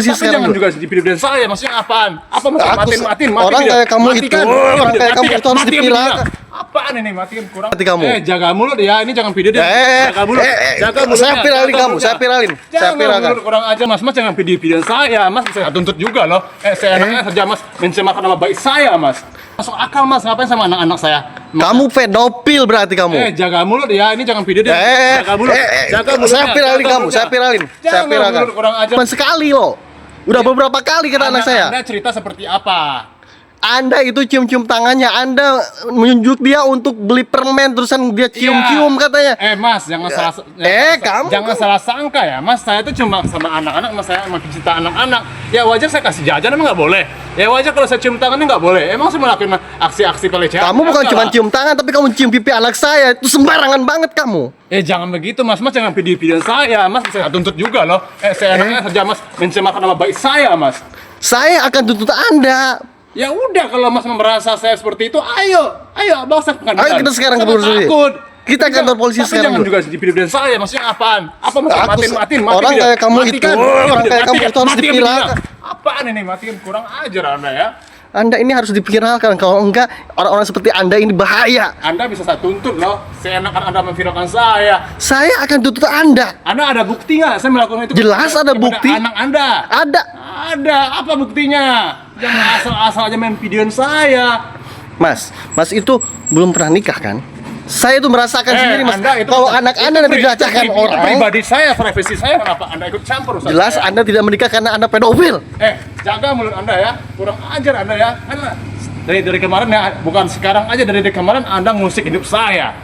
Tapi jangan juga dipilih saya, maksudnya apaan? Apa maksudnya matiin? Orang kayak kamu itu, orang kayak kamu itu harus dipiralkan. Apaan ini matiin kurang? Mati kamu. Jaga mulut ya, ini jangan video dia. Jaga mulut. Jaga mulut. Saya viralin kamu, saya viralin. Saya viralkan. Mulut kurang aja Mas jangan video saya, Mas saya tuntut juga loh. Saya enaknya saja Mas mencemarkan nama baik saya, Mas. Masuk akal Mas, ngapain sama anak-anak saya? Kamu pedofil berarti kamu. Jaga mulut ya, ini jangan video dia. Jaga mulut. Jaga mulut. Saya viralin kamu, saya viralin. Saya viralkan. Kurang aja. Cuma sekali loh. Udah beberapa kali kata anak saya. Anda cerita seperti apa? Anda itu cium-cium tangannya, Anda menunjuk dia untuk beli permen terusan dia cium-cium katanya. Mas, jangan salah. Jangan salah sangka ya, Mas. Saya itu cuma sama anak-anak, Mas. Saya makin cinta anak-anak. Ya wajar saya kasih jajan, emang nggak boleh. Ya wajar kalau saya cium tangannya nggak boleh. Emang saya melakukan aksi-aksi pelecehan. Kamu bukan cuma cium tangan, tapi kamu cium pipi anak saya. Itu sembarangan banget kamu. Jangan begitu, Mas. Jangan video saya, Mas. Saya tuntut juga loh. Saya enaknya saja, Mas, mencemarkan nama baik saya, Mas. Saya akan tuntut Anda. Ya udah, kalau Mas merasa saya seperti itu, ayo bawa saya ke pengadilan. Ayo kita sekarang ke polisi. Kita kantor polisi sekarang. Jangan juga dipilih saya, maksudnya apaan? Apa maksudnya matiin? Orang kayak kamu itu, orang kayak kamu itu harus dipiralkan. Apaan ini matiin? Kurang ajar Anda ya. Anda ini harus dipiralkan, kalau enggak orang-orang seperti Anda ini bahaya. Anda bisa saya tuntut loh. Saya enakan Anda memviralkan saya. Saya akan tuntut Anda. Anda ada bukti nggak? Saya melakukan itu. Jelas ada bukti. Anak Anda. Ada. Apa buktinya? Jangan asal-asal aja main videoin saya. Mas itu belum pernah nikah kan? Saya itu merasakan sendiri, Mas. Kalau anak Anda dilecehkan orang, pribadi saya, privasi saya, kenapa Anda ikut campur? Jelas Anda tidak menikah karena Anda pedofil. Jaga mulut Anda ya. Kurang ajar Anda ya. Karena dari kemarin ya, bukan sekarang aja, dari kemarin Anda ngusik hidup saya.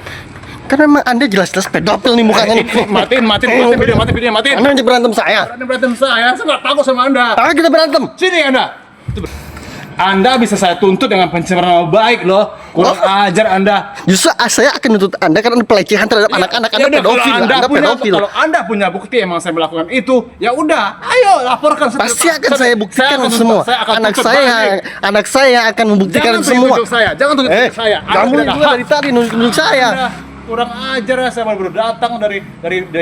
Karena memang Anda jelas-jelas pedofil nih mukanya nih. Matiin video, matiin. Anda yang berantem saya. Saya nggak takut sama Anda. Kita berantem. Sini Anda. Anda bisa saya tuntut dengan pencemaran nama baik loh. Kurang ajar Anda. Justru saya akan tuntut Anda karena pelecehan terhadap anak-anak. Anda pedofil. Anda pedofil. Kalau Anda punya bukti emang saya melakukan itu, ya udah, ayo laporkan. Pasti akan saya buktikan semua. Anak saya akan membuktikan semua. Jangan tuntut saya. Kamu juga dari tadi nunjuk saya. Kurang ajar ya, saya baru datang dari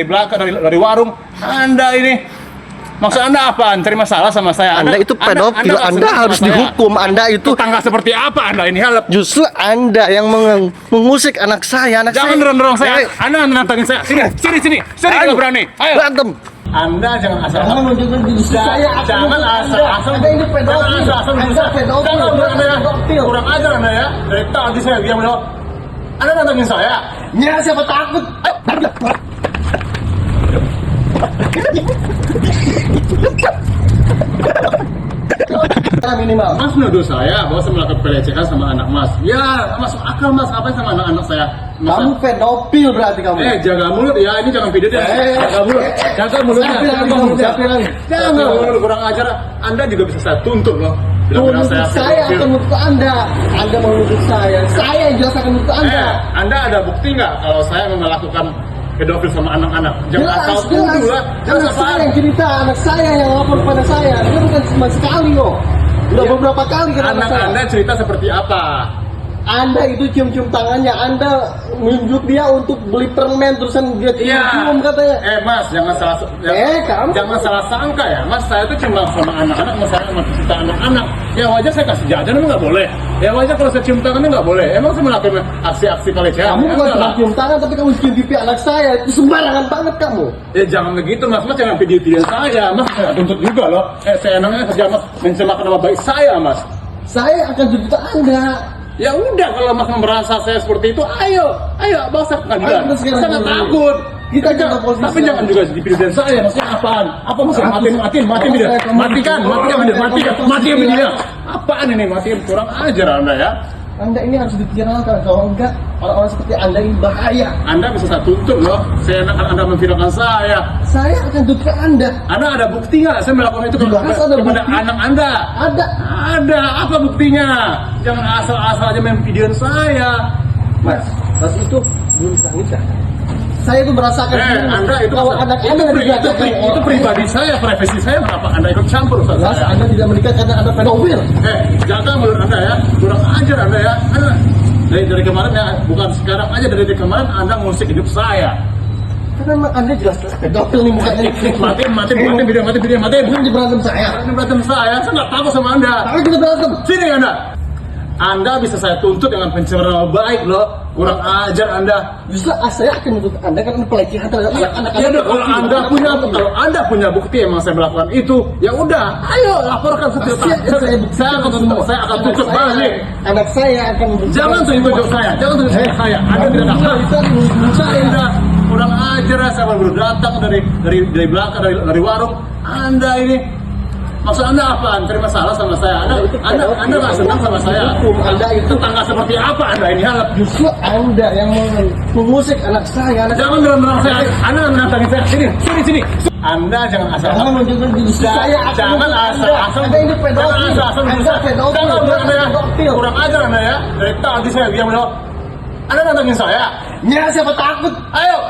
belakang, dari warung. Anda ini maksud Anda apa? Cari masalah sama saya? Anda itu pedofil. Anda harus dihukum. Anda itu tetangga seperti apa Anda ini? Justru Anda yang mengusik anak saya. Jangan dorong saya. Anda nantangin saya. Sini kalau berani. Ayo berantem. Anda jangan asal. Jangan asal. Anda ini pedofil. Kurang ajar Anda ya. Dari tadi saya diam loh. Anda nantangin saya. Ya siapa takut? Minimal. Mas menuduh saya bahwa saya melakukan pelecehan sama anak Mas. Ya, masuk akal Mas, ngapain sama anak-anak saya? Kamu pedofil berarti kamu. Jaga mulut ya, ini jangan video dia. Jaga mulut. Jaga mulutnya. Jangan mulut, kurang ajar. Anda juga bisa saya tuntut loh. Saya akan menuntut Anda. Anda menuntut saya. Saya yang jelas akan menuntut Anda. Anda ada bukti nggak kalau saya melakukan pedofil sama anak-anak? Jangan asal tuduh lah. Anak saya yang cerita, anak saya yang lapor pada saya. Dia bukan cuma sekali loh. Udah beberapa kali kata anak saya. Anda cerita seperti apa? Anda itu cium-cium tangannya, Anda menunjuk dia untuk beli permen terusan dia cium-cium katanya. Mas, jangan salah. Jangan salah sangka ya, Mas. Saya itu cuma sama anak-anak, Mas. Saya masih cinta anak-anak. Ya wajar saya kasih jajan, emang nggak boleh. Ya wajar kalau saya cium tangannya nggak boleh. Emang saya melakukan aksi-aksi pelecehan. Kamu bukan cuma cium tangan, tapi kamu cium pipi anak saya. Itu sembarangan banget kamu. Jangan begitu, Mas. Jangan video saya, Mas. Saya tuntut juga loh. Saya enaknya saja, Mas, mencemarkan nama baik saya, Mas. Saya akan tuntut Anda. Ya udah, kalau Mas merasa saya seperti itu, ayo bawa saya ke pengadilan. Saya nggak takut. Tapi jangan juga dipilih saya. Maksudnya apaan? Apa maksudnya matiin dia? Matikan dia. Apaan ini matiin? Kurang ajar Anda ya. Anda ini harus dipiralkan, kalau enggak orang-orang seperti Anda ini bahaya. Anda bisa saya tuntut loh. Saya enakan Anda memviralkan saya. Saya akan tuntut Anda. Anda ada bukti nggak? Saya melakukan itu kepada anak Anda. Ada. Apa buktinya? Jangan asal-asal aja main videoin saya. Mas itu belum bisa nikah. Saya itu merasakan Anda itu kalau anak Anda itu pribadi saya, privasi saya, kenapa Anda ikut campur? Jelas Anda tidak menikah karena Anda pedofil. Jaga mulut Anda ya. Kurang ajar Anda ya. Dari kemarin ya, bukan sekarang aja, dari kemarin Anda ngusik hidup saya. Karena memang Anda jelas-jelas pedofil nih mukanya. Mati. Bukan di berantem saya. Ini berantem saya nggak takut sama Anda. Tapi kita berantem. Sini Anda. Anda bisa saya tuntut dengan pencemaran nama baik loh. Kurang ajar Anda. Justru saya akan menuntut Anda karena pelecehan terhadap anak-anak. Ya udah, kalau Anda punya bukti emang saya melakukan itu, ya udah, ayo laporkan saya akan tuntut balik. Anak saya akan Jangan tunjuk saya. Anda tidak dapat. Anda kurang ajar, saya baru datang dari belakang dari warung. Anda ini maksud Anda apa? Terima masalah sama saya? Anda nggak senang sama saya? Anda itu Tetangga seperti apa Anda ini? justru Anda yang mengusik anak saya. Jangan bilang saya. Anda menantang saya. Sini. Anda jangan asal. Jangan menunjukkan justru saya akan Jangan asal. Anda ini pedofil. Anda pedofil. Jangan bilang Anda ya. Kurang ajar Anda ya. Dari tadi saya diam loh. Anda nantangin saya. Ya siapa takut? Ayo.